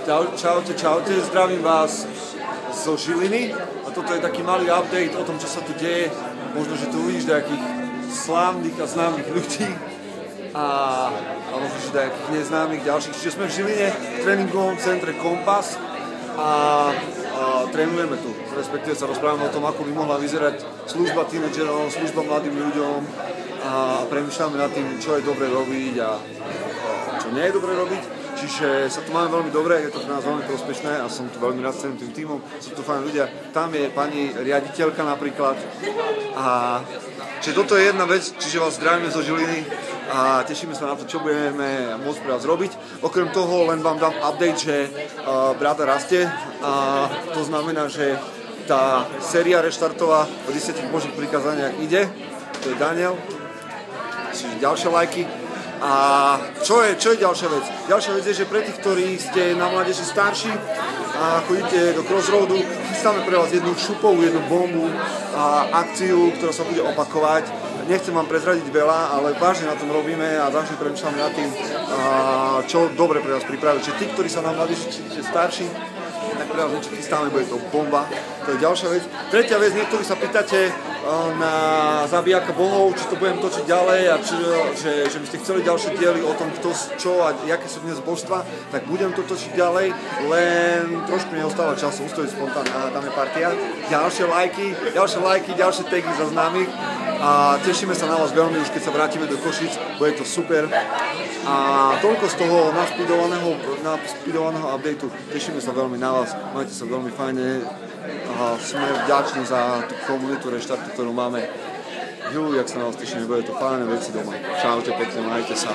Čaute, čaute, zdravím vás zo Žiliny a toto je taký malý update o tom, čo sa tu deje. Možno, že tu uvidíš nejakých slávnych a známych ľudí a možno, že nejakých neznámych ďalších. Čiže sme v Žiline v tréningovom centre Kompas a trénujeme tu, respektíve sa rozprávame o tom, ako by mohla vyzerať služba tínedžerom, služba mladým ľuďom a premýšľame nad tým, čo je dobre robiť a čo nie je dobre robiť. Čiže sa tu máme veľmi dobre, je to pre nás veľmi prospešné a som tu veľmi rád s celým tým tímom, sú tu fajn ľudia. Tam je pani riaditeľka napríklad. A čiže toto je jedna vec, čiže vás zdravíme zo Žiliny a tešíme sa na to, čo budeme môcť pre vás robiť. Okrem toho len vám dám update, že Bráta rastie a to znamená, že tá séria reštartová o 10 Božích prikázaniach ide, to je Daniel, čiže ďalšie lajky. A čo je ďalšia vec? Ďalšia vec je, že pre tých, ktorí ste na mládeži starší a chodíte do Crossroadu, chystáme pre vás jednu šupovú, jednu bombu a akciu, ktorá sa bude opakovať. Nechcem vám prezradiť veľa, ale vážne na tom robíme a vážne premýšľame nad tým, čo dobre pre vás pripraviť. Čiže tí, ktorí sa na mládeži cítite starší, tak pre vás niečo chystáme, bude to bomba. To je ďalšia vec. Tretia vec, niektorí sa pýtate na zabijaka bohov, či to budem točiť ďalej a že by ste chceli ďalšie diely o tom, kto, čo a aké sú dnes božstva, tak budem to točiť ďalej, len trošku neostáva času, ustojí spontánne a tam je partia. Ďalšie lajky, ďalšie tagy za známych a tešíme sa na vás veľmi, už keď sa vrátime do Košic, bude to super. A toľko z toho naspidovaného updateu, tešíme sa veľmi na vás, majte sa veľmi fajne a sme vďační za tú komunitu reštartu, ktorú máme. Jak sa na vás tešíme, bude to fajné veci doma. Čaute, pekne, majte sa.